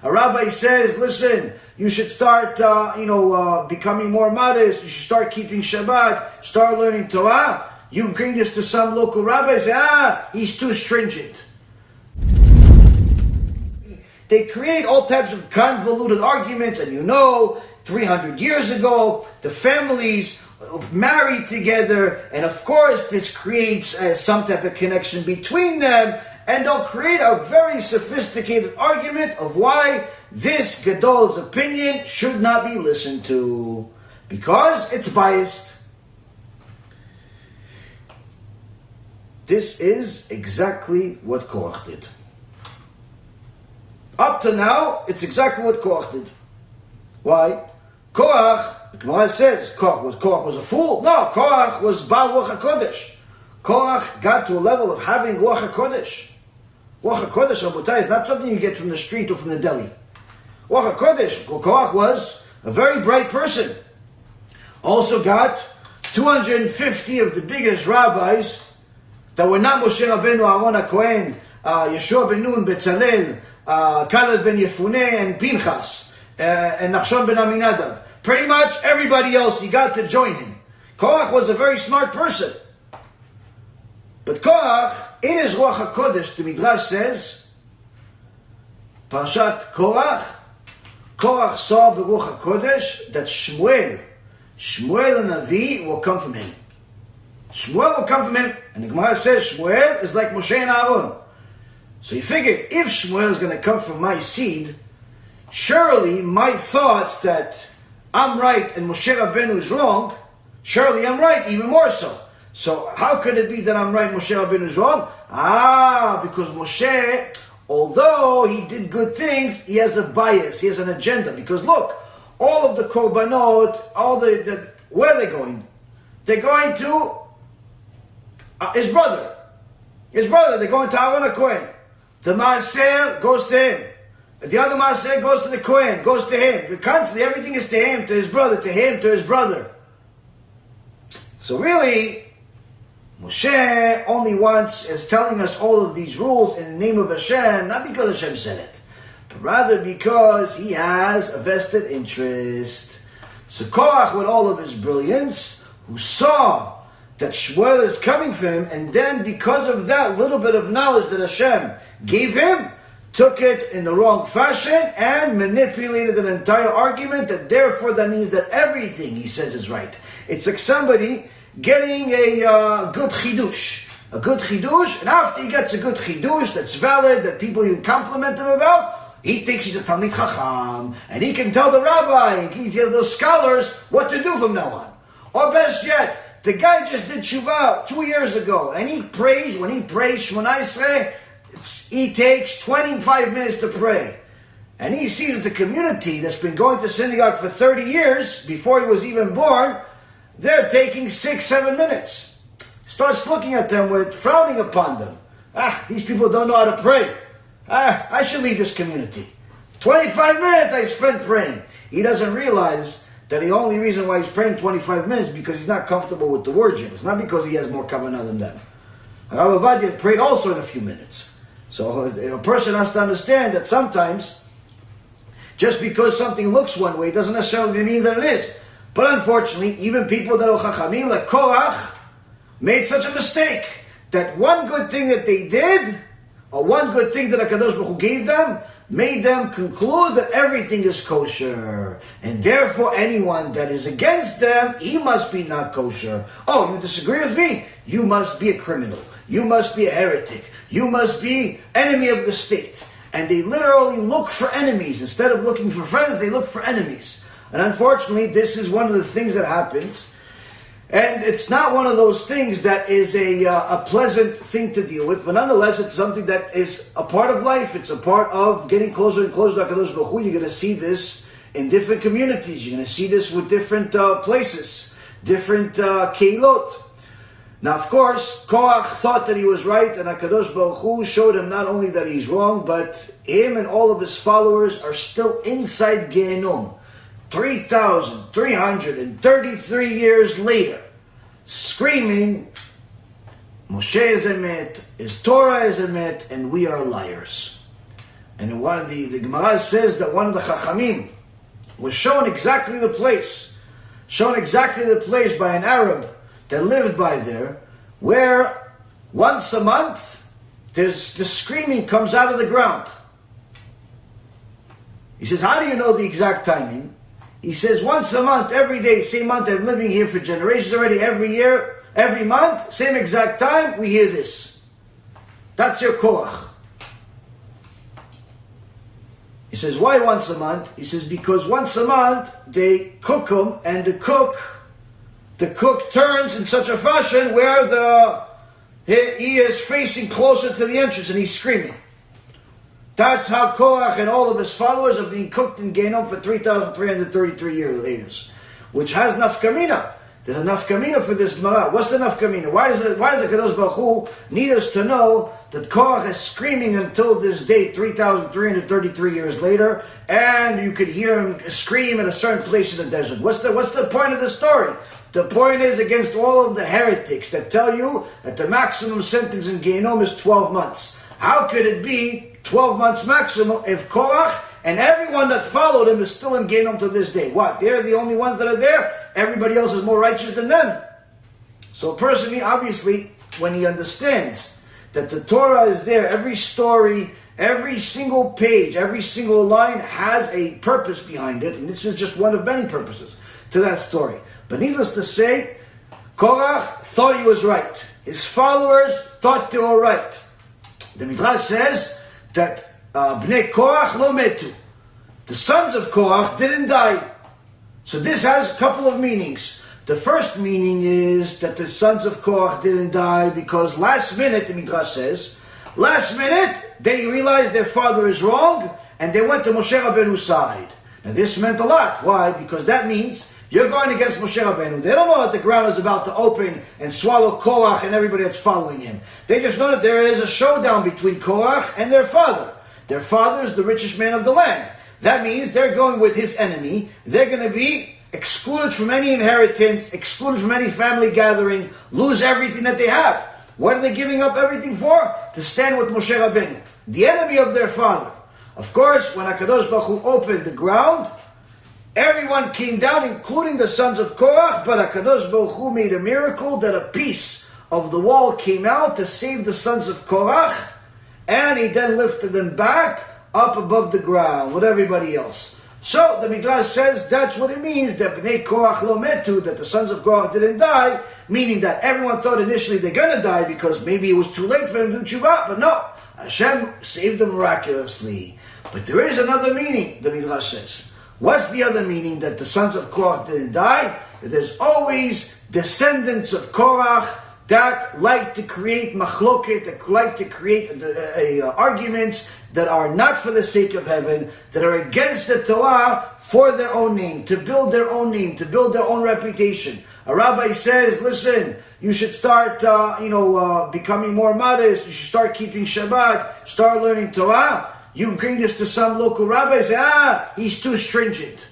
A rabbi says, listen, you should start, becoming more modest. You should start keeping Shabbat, start learning Torah. You bring this to some local rabbi and say, he's too stringent. They create all types of convoluted arguments, and 300 years ago, the families married together, and of course this creates some type of connection between them, and they'll create a very sophisticated argument of why this Gadol's opinion should not be listened to, because it's biased. This is exactly what Korach did. Up to now, it's exactly what Korach did. Why? Korach, the Gemara says, Korach was a fool? No, Korach was Baal Ruach HaKodesh. Korach got to a level of having Ruach HaKodesh. Ruach HaKodesh, Rabotai, is not something you get from the street or from the deli. Ruach HaKodesh, Korach was a very bright person. Also got 250 of the biggest rabbis that were not Moshe Rabbeinu, Aaron HaKohen, Yeshua ben Nun, Betzalel, Kaleb ben Yefuneh, and Pinchas, and Nachshon ben Aminadav. Pretty much everybody else, he got to join him. Korach was a very smart person. But Korach, in his Ruach HaKodesh, the Midrash says, Parashat Korach, Korach saw the Ruach HaKodesh that Shmuel the Navi will come from him. Shmuel will come from him, and the Gemara says Shmuel is like Moshe and Aaron. So he figured, if Shmuel is going to come from my seed, surely my thoughts that I'm right and Moshe Rabbeinu is wrong, surely I'm right, even more so. So how could it be that I'm right, Moshe Rabbeinu is wrong? Because Moshe, although he did good things, he has a bias, he has an agenda. Because look, all of the korbanot, where are they going? They're going to his brother. They're going to Aaron HaKohen. The Maaser goes to him. The other Maaser goes to the Kohen, goes to him. Constantly, everything is to him, to his brother, to him, to his brother. So really, Moshe only is telling us all of these rules in the name of Hashem, not because Hashem said it, but rather because he has a vested interest. So Korach, with all of his brilliance, who saw that Shmuel is coming from him, and then because of that little bit of knowledge that Hashem gave him, took it in the wrong fashion and manipulated an entire argument that therefore that means that everything he says is right. It's like somebody getting a good chidush. A good chidush, and after he gets a good chidush that's valid, that people even compliment him about, he thinks he's a Talmid Chacham, and he can tell the rabbi, he can tell those scholars what to do from now on. Or best yet, the guy just did TeShuva 2 years ago, and when he prays Shmona Esrei, he takes 25 minutes to pray. And he sees that the community that's been going to synagogue for 30 years, before he was even born, they're taking 6-7 minutes. Starts looking at them with frowning upon them. These people don't know how to pray. I should leave this community. 25 minutes I spent praying. He doesn't realize that the only reason why he's praying 25 minutes is because he's not comfortable with the words. It's not because he has more kavanah than them. Rabbi Ovadia prayed also in a few minutes. So a person has to understand that sometimes, just because something looks one way, doesn't necessarily mean that it is. But unfortunately, even people that are chachamim, like Korach, made such a mistake that one good thing that they did, or one good thing that HaKadosh Baruch Hu gave them, made them conclude that everything is kosher. And therefore anyone that is against them, he must be not kosher. Oh, you disagree with me? You must be a criminal. You must be a heretic. You must be enemy of the state. And they literally look for enemies. Instead of looking for friends, they look for enemies. And unfortunately, this is one of the things that happens. And it's not one of those things that is a pleasant thing to deal with, but nonetheless, it's something that is a part of life. It's a part of getting closer and closer to HaKadosh Baruch Hu. You're going to see this in different communities. You're going to see this with different places, different keilot. Now, of course, Korach thought that he was right, and HaKadosh Baruch Hu showed him not only that he's wrong, but him and all of his followers are still inside Gehinnom. 3,333 years later, screaming, Moshe is emet, his Torah is emet, and we are liars. And in one of the Gemara says that one of the Chachamim was shown exactly the place by an Arab that lived by there, where once a month the screaming comes out of the ground. He says, how do you know the exact timing? He says, once a month, every day, same month, I'm living here for generations already, every year, every month, same exact time, we hear this. That's your Korach. He says, why once a month? He says, because once a month, they cook them, and the cook turns in such a fashion where he is facing closer to the entrance, and he's screaming. That's how Korach and all of his followers are being cooked in Gehinnom for 3,333 years later, which has nafkamina. There's a nafkamina for this Gemara. What's the nafkamina? Why does the Kadosh Baruch Hu need us to know that Korach is screaming until this day, 3,333 years later, and you could hear him scream in a certain place in the desert? What's the point of the story? The point is against all of the heretics that tell you that the maximum sentence in Gehinnom is 12 months. How could it be 12 months maximum if Korach and everyone that followed him is still in Gehinnom to this day? What? They're the only ones that are there? Everybody else is more righteous than them. So personally, obviously, when he understands that the Torah is there, every story, every single page, every single line has a purpose behind it, and this is just one of many purposes to that story. But needless to say, Korach thought he was right. His followers thought they were right. The Midrash says that Bnei Korach lo metu. The sons of Korach didn't die. So this has a couple of meanings. The first meaning is that the sons of Korach didn't die because last minute, the Midrash says, last minute they realized their father is wrong and they went to Moshe Rabbeinu's side. And this meant a lot. Why? Because that means you're going against Moshe Rabbeinu. They don't know that the ground is about to open and swallow Korach and everybody that's following him. They just know that there is a showdown between Korach and their father. Their father is the richest man of the land. That means they're going with his enemy. They're going to be excluded from any inheritance, excluded from any family gathering, lose everything that they have. What are they giving up everything for? To stand with Moshe Rabbeinu, the enemy of their father. Of course, when HaKadosh Baruch Hu opened the ground, everyone came down, including the sons of Korach, but HaKadosh Baruch Hu made a miracle that a piece of the wall came out to save the sons of Korach, and he then lifted them back up above the ground with everybody else. So the Midrash says that's what it means that Bnei Korach lo metu, that the sons of Korach didn't die, meaning that everyone thought initially they're going to die because maybe it was too late for them to do TeShuva, but no, HaShem saved them miraculously. But there is another meaning, the Midrash says. What's the other meaning that the sons of Korach didn't die? That there's always descendants of Korach that like to create machloket, that like to create arguments that are not for the sake of heaven, that are against the Torah for their own name, to build their own name, to build their own reputation. A rabbi says, listen, you should start becoming more modest, you should start keeping Shabbat, start learning Torah. You bring this to some local rabbi and say, he's too stringent.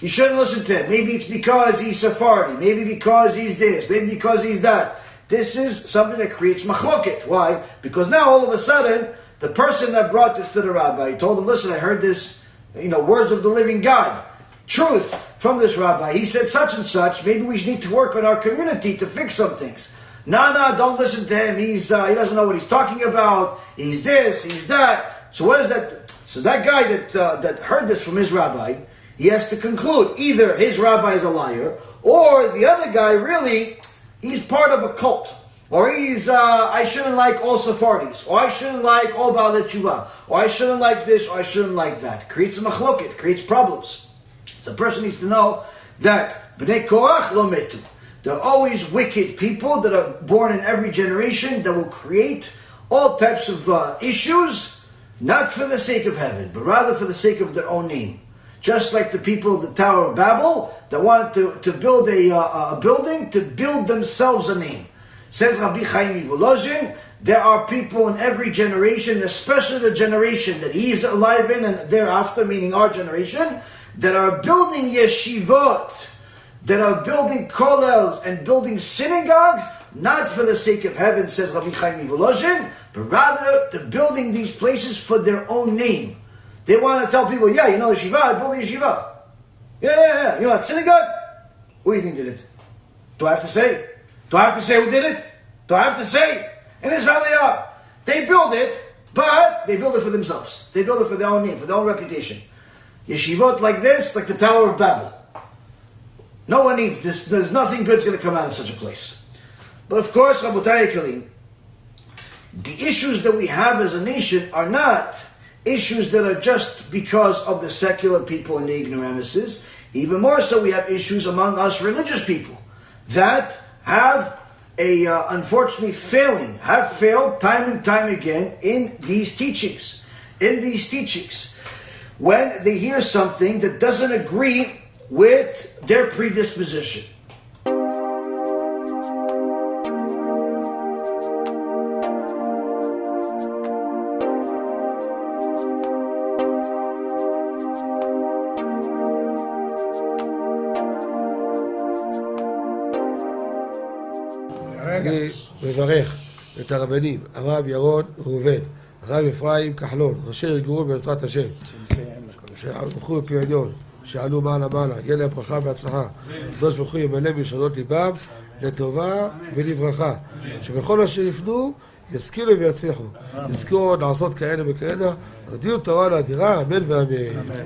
You shouldn't listen to him. Maybe it's because he's Sephardi. Maybe because he's this. Maybe because he's that. This is something that creates machloket. Why? Because now all of a sudden, the person that brought this to the rabbi told him, listen, I heard this, words of the living God, truth from this rabbi. He said such and such. Maybe we need to work on our community to fix some things. No, don't listen to him. He doesn't know what he's talking about. He's this, he's that. So what is that? So that guy that heard this from his rabbi, he has to conclude either his rabbi is a liar, or the other guy really, he's part of a cult. Or he's, I shouldn't like all Sephardis, or I shouldn't like all Baalei Tshuva, or I shouldn't like this, or I shouldn't like that. Creates a machloket, creates problems. The person needs to know that Bnei Korach lo metu. There are always wicked people that are born in every generation that will create all types of issues, not for the sake of heaven, but rather for the sake of their own name. Just like the people of the Tower of Babel that wanted to build a building to build themselves a name. Says Rabbi Yaron, there are people in every generation, especially the generation that he's alive in and thereafter, meaning our generation, that are building yeshivot, that are building kollels and building synagogues, not for the sake of heaven, says Rabbi Yaron, but rather they're building these places for their own name. They want to tell people, yeah, you know yeshiva, I built a yeshiva. Yeah. You know that synagogue? Who do you think did it? Do I have to say? Do I have to say who did it? Do I have to say? And this is how they are. They build it, but they build it for themselves. They build it for their own name, for their own reputation. Yeshivot like this, like the Tower of Babel. No one needs this. There's nothing good's going to come out of such a place. But of course, Rabotai Kalim, the issues that we have as a nation are not issues that are just because of the secular people and the ignoramuses. Even more so, we have issues among us religious people that have unfortunately have failed time and time again in these teachings. When they hear something that doesn't agree with their predisposition. אני מברך את הרבנים, הרב ירון ראובן, הרב אפרים כחלון, ראשי ארגון בעזרת השם, שהלכו בפי עליון, שעלו מעלה, יהיה להם ברכה והצלחה, הקדוש ברוך הוא ימלא בלשונות ליבם לטובה ולברכה, שבכל אשר יפנו ישכילו ויצליחו, יזכרו עוד לעשות כאלה וכאלה, הודיעו תורה לאדירה, אמן ואמן.